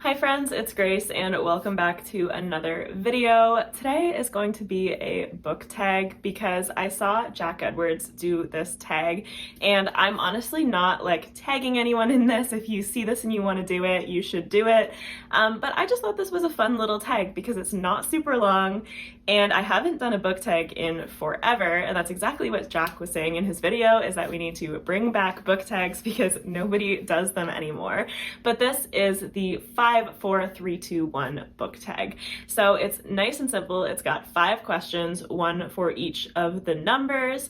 Hi friends, it's Grace and welcome back to another video. Today is going to be a book tag because I saw Jack Edwards do this tag and I'm honestly not like tagging anyone in this. If you see this and you want to do it, you should do it. But I just thought this was a fun little tag because it's not super long and I haven't done a book tag in forever, and that's exactly what Jack was saying in his video, is that we need to bring back book tags because nobody does them anymore. But this is the 5, 4, 3, 2, 1 book tag. So it's nice and simple. It's got 5 questions, one for each of the numbers.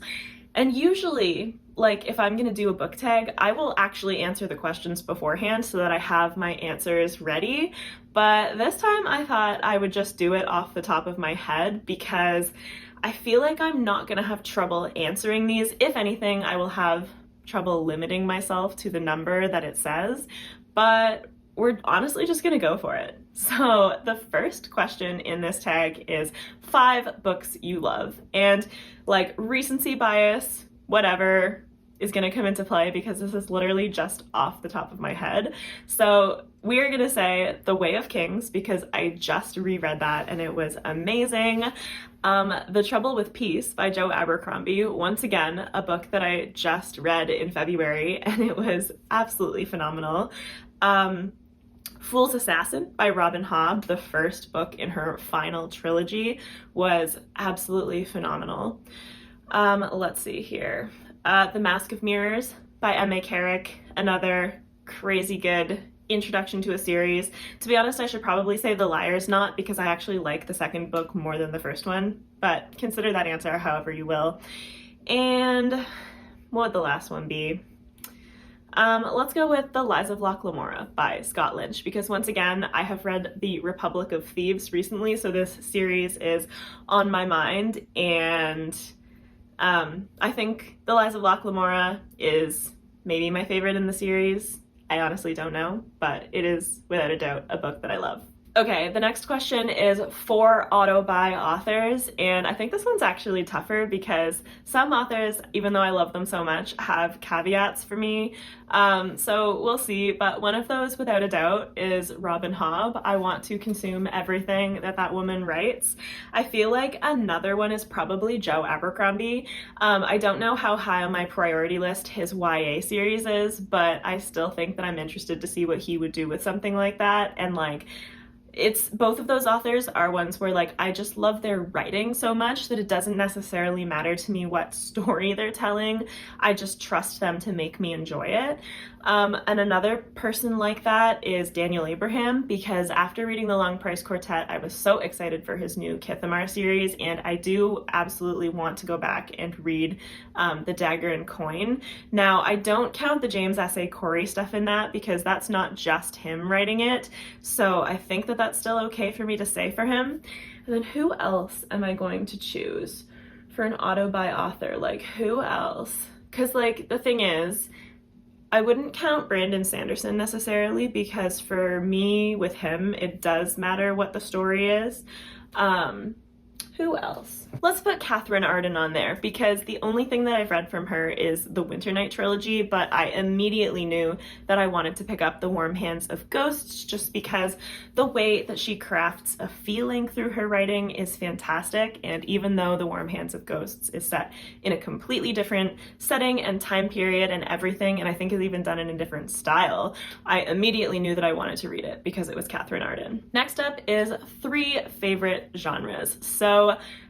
And usually, like if I'm gonna do a book tag, I will actually answer the questions beforehand so that I have my answers ready. But this time I thought I would just do it off the top of my head because I feel like I'm not gonna have trouble answering these. If anything, I will have trouble limiting myself to the number that it says, but we're honestly just gonna go for it. So the first question in this tag is 5 books you love, and like recency bias, whatever, is gonna come into play because this is literally just off the top of my head. So we are gonna say The Way of Kings because I just reread that and it was amazing. The Trouble with Peace by Joe Abercrombie, once again, a book that I just read in February and it was absolutely phenomenal. Fool's Assassin by Robin Hobb, the first book in her final trilogy, was absolutely phenomenal. Let's see here. The Mask of Mirrors by M.A. Carrick, another crazy good introduction to a series. To be honest, I should probably say The Liar's Knot because I actually like the second book more than the first one, but consider that answer however you will. And what would the last one be? Let's go with The Lies of Locke Lamora by Scott Lynch because once again, I have read The Republic of Thieves recently, so this series is on my mind, and I think The Lies of Locke Lamora is maybe my favorite in the series. I honestly don't know, but it is without a doubt a book that I love. Okay, the next question is 4 auto-buy authors, and I think this one's actually tougher because some authors, even though I love them so much, have caveats for me. So we'll see, but one of those without a doubt is Robin Hobb. I want to consume everything that woman writes. I feel like another one is probably Joe Abercrombie. I don't know how high on my priority list his YA series is, but I still think that I'm interested to see what he would do with something like that, and like, it's both of those authors are ones where like I just love their writing so much that it doesn't necessarily matter to me what story they're telling. I just trust them to make me enjoy it. And another person like that is Daniel Abraham, because after reading The Long Price Quartet, I was so excited for his new Kithamar series, and I do absolutely want to go back and read The Dagger and Coin. Now, I don't count the James S. A. Corey stuff in that because that's not just him writing it, so I think that that's still okay for me to say for him. And then who else am I going to choose for an auto-buy author? Like, who else? Because, like, the thing is, I wouldn't count Brandon Sanderson necessarily because for me, with him, it does matter what the story is. Who else? Let's put Catherine Arden on there because the only thing that I've read from her is the Winternight trilogy, but I immediately knew that I wanted to pick up The Warm Hands of Ghosts just because the way that she crafts a feeling through her writing is fantastic, and even though The Warm Hands of Ghosts is set in a completely different setting and time period and everything, and I think is even done in a different style, I immediately knew that I wanted to read it because it was Catherine Arden. Next up is 3 favorite genres. So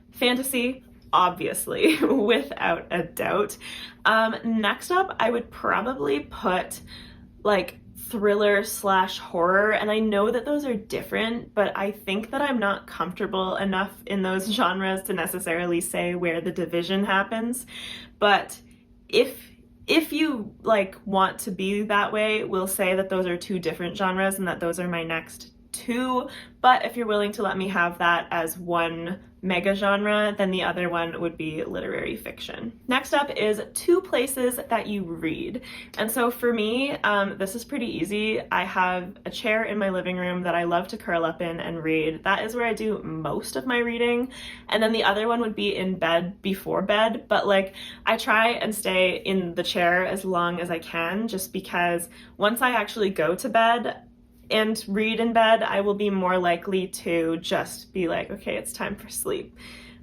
fantasy, obviously, without a doubt. Next up, I would probably put like thriller / horror, and I know that those are different, but I think that I'm not comfortable enough in those genres to necessarily say where the division happens. But if you like want to be that way, we'll say that those are 2 different genres and that those are my next 2. But if you're willing to let me have that as one mega genre, then the other one would be literary fiction. Next up is 2 places that you read. And so for me, this is pretty easy. I have a chair in my living room that I love to curl up in and read. That is where I do most of my reading. And then the other one would be in bed before bed, but like I try and stay in the chair as long as I can just because once I actually go to bed, and read in bed, I will be more likely to just be like, okay, it's time for sleep.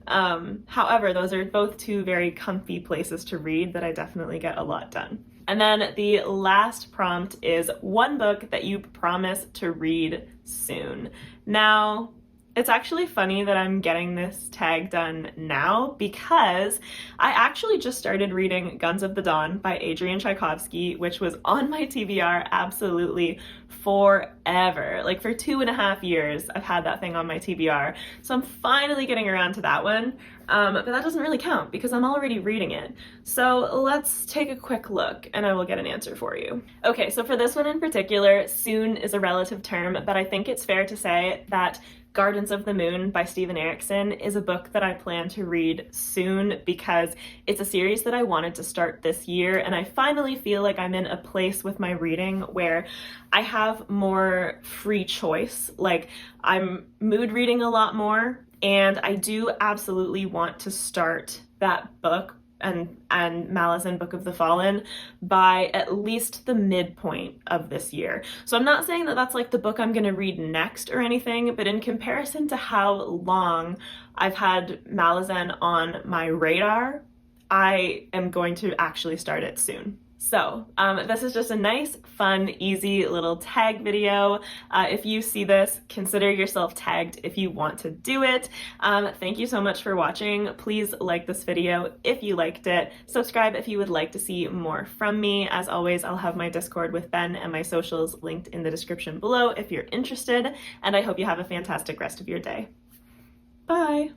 However, those are both two very comfy places to read that I definitely get a lot done. And then the last prompt is one book that you promise to read soon. Now, it's actually funny that I'm getting this tag done now because I actually just started reading Guns of the Dawn by Adrian Tchaikovsky, which was on my TBR absolutely forever. Like for 2.5 years, I've had that thing on my TBR. So I'm finally getting around to that one. But that doesn't really count because I'm already reading it. So let's take a quick look and I will get an answer for you. Okay, so for this one in particular, soon is a relative term, but I think it's fair to say that Gardens of the Moon by Steven Erikson is a book that I plan to read soon because it's a series that I wanted to start this year, and I finally feel like I'm in a place with my reading where I have more free choice. Like, I'm mood reading a lot more, and I do absolutely want to start that book and Malazan Book of the Fallen by at least the midpoint of this year. So I'm not saying that that's like the book I'm going to read next or anything, but in comparison to how long I've had Malazan on my radar, I am going to actually start it soon. So this is just a nice, fun, easy little tag video. If you see this, consider yourself tagged if you want to do it. Thank you so much for watching. Please like this video if you liked it. Subscribe if you would like to see more from me. As always, I'll have my Discord with Ben and my socials linked in the description below if you're interested, and I hope you have a fantastic rest of your day. Bye!